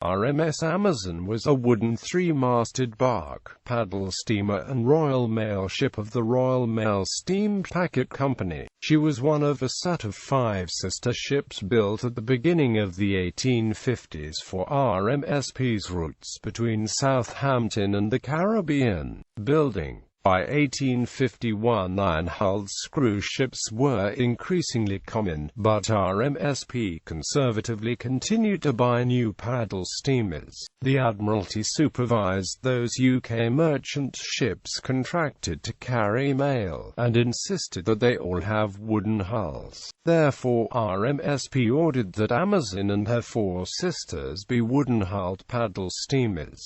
RMS Amazon was a wooden three-masted bark, paddle steamer and Royal Mail ship of the Royal Mail Steam Packet Company. She was one of a set of 5 sister ships built at the beginning of the 1850s for RMSP's routes between Southampton and the Caribbean. Building. By 1851, iron-hulled screw ships were increasingly common, but RMSP conservatively continued to buy new paddle steamers. The Admiralty supervised those UK merchant ships contracted to carry mail, and insisted that they all have wooden hulls. Therefore, RMSP ordered that Amazon and her 4 sisters be wooden-hulled paddle steamers.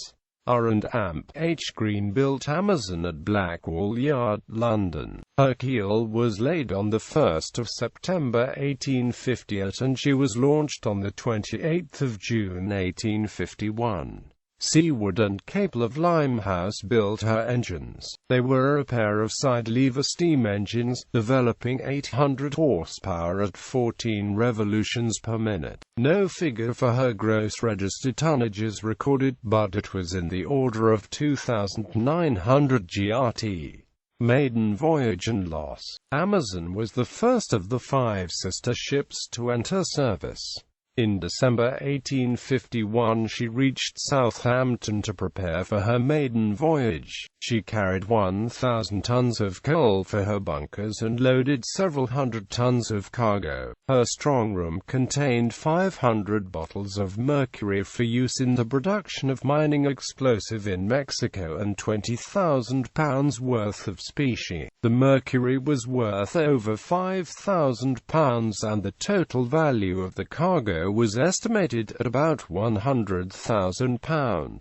R&M H. Green built Amazon at Blackwall Yard, London. Her keel was laid on 1 September 1858 and she was launched on 28 June 1851. Seawood and Capel of Limehouse built her engines. They were a pair of side-lever steam engines, developing 800 horsepower at 14 revolutions per minute. No figure for her gross registered tonnage is recorded, but it was in the order of 2,900 GRT. Maiden voyage and loss. Amazon was the first of the 5 sister ships to enter service. In December 1851 she reached Southampton to prepare for her maiden voyage. She carried 1,000 tons of coal for her bunkers and loaded several hundred tons of cargo. Her strongroom contained 500 bottles of mercury for use in the production of mining explosive in Mexico and £20,000 worth of specie. The mercury was worth over £5,000 and the total value of the cargo was estimated at about £100,000.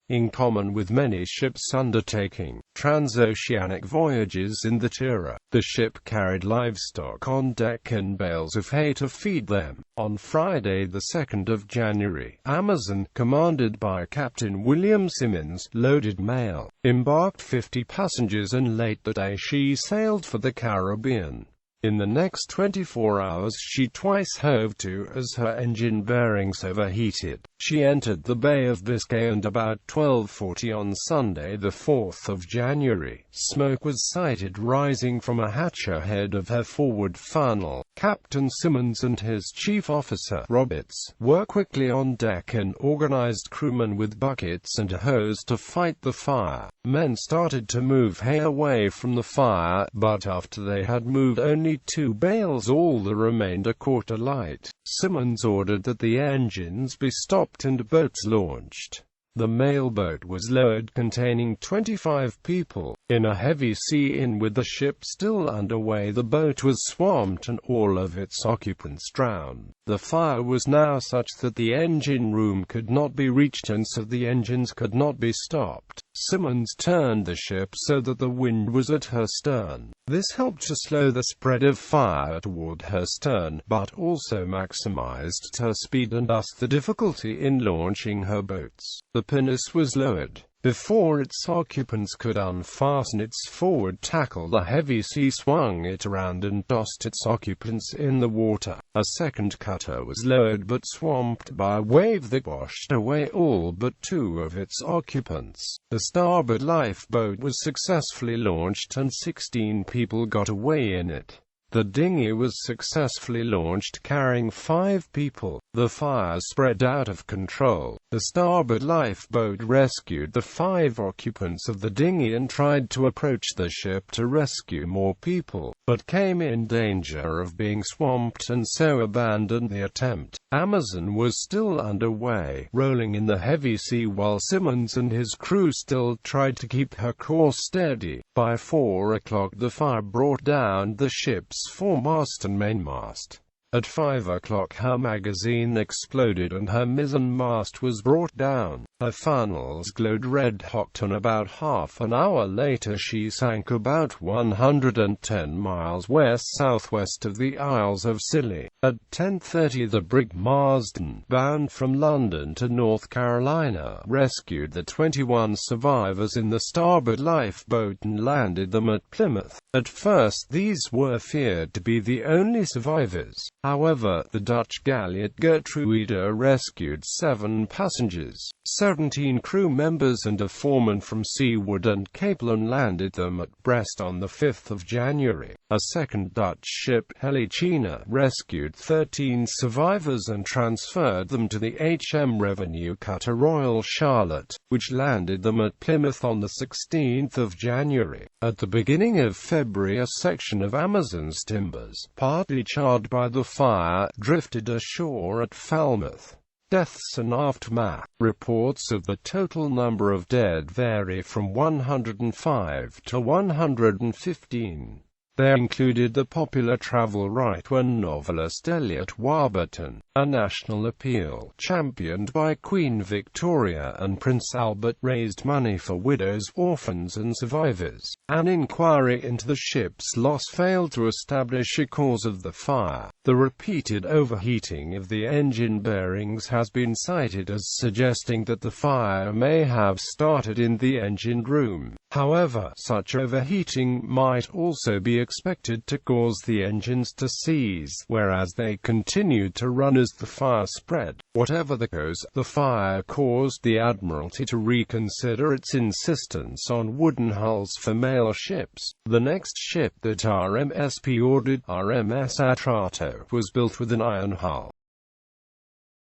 In common with many ships undertaking transoceanic voyages in that era, the ship carried livestock on deck and bales of hay to feed them. On Friday 2 January, Amazon, commanded by Captain William Simmons, loaded mail, embarked 50 passengers and late that day she sailed for the Caribbean. In the next 24 hours she twice hove to as her engine bearings overheated. She entered the Bay of Biscay and about 12:40 on Sunday 4 January, smoke was sighted rising from a hatch ahead of her forward funnel. Captain Simmons and his chief officer, Roberts, were quickly on deck and organized crewmen with buckets and a hose to fight the fire. Men started to move hay away from the fire, but after they had moved only 2 bales all that remained a quarter light. Simmons ordered that the engines be stopped and boats launched. The mail boat was lowered containing 25 people. In a heavy sea in with the ship still underway, the boat was swamped and all of its occupants drowned. The fire was now such that the engine room could not be reached and so the engines could not be stopped. Simmons turned the ship so that the wind was at her stern. This helped to slow the spread of fire toward her stern, but also maximized her speed and thus the difficulty in launching her boats. The pinnace was lowered. Before its occupants could unfasten its forward tackle, the heavy sea swung it around and tossed its occupants in the water. A second cutter was lowered but swamped by a wave that washed away all but 2 of its occupants. The starboard lifeboat was successfully launched and 16 people got away in it. The dinghy was successfully launched carrying 5 people. The fire spread out of control. The starboard lifeboat rescued the 5 occupants of the dinghy and tried to approach the ship to rescue more people, but came in danger of being swamped and so abandoned the attempt. Amazon was still underway, rolling in the heavy sea while Simmons and his crew still tried to keep her course steady. By 4 o'clock the fire brought down the ship's foremast and mainmast. At 5 o'clock her magazine exploded and her mizzenmast was brought down. Her funnels glowed red-hot, and about half an hour later she sank about 110 miles west-southwest of the Isles of Scilly. At 10:30 the brig Marsden, bound from London to North Carolina, rescued the 21 survivors in the starboard lifeboat and landed them at Plymouth. At first these were feared to be the only survivors. However, the Dutch galleot Gertruida rescued 7 passengers. 17 crew members and a foreman from Seawood and Capelin landed them at Brest on the 5th of January. A second Dutch ship, Helicina, rescued 13 survivors and transferred them to the HM Revenue cutter Royal Charlotte, which landed them at Plymouth on the 16th of January. At the beginning of February, a section of Amazon's timbers, partly charred by the fire, drifted ashore at Falmouth. Deaths and aftermath. Reports of the total number of dead vary from 105 to 115. They included the popular travel writer and novelist Elliot Warburton, a national appeal, championed by Queen Victoria and Prince Albert, raised money for widows, orphans and survivors. An inquiry into the ship's loss failed to establish a cause of the fire. The repeated overheating of the engine bearings has been cited as suggesting that the fire may have started in the engine room. However, such overheating might also be expected to cause the engines to seize, whereas they continued to run as the fire spread. Whatever the cause, the fire caused the Admiralty to reconsider its insistence on wooden hulls for mail ships. The next ship that RMS ordered, RMS Atrato, was built with an iron hull.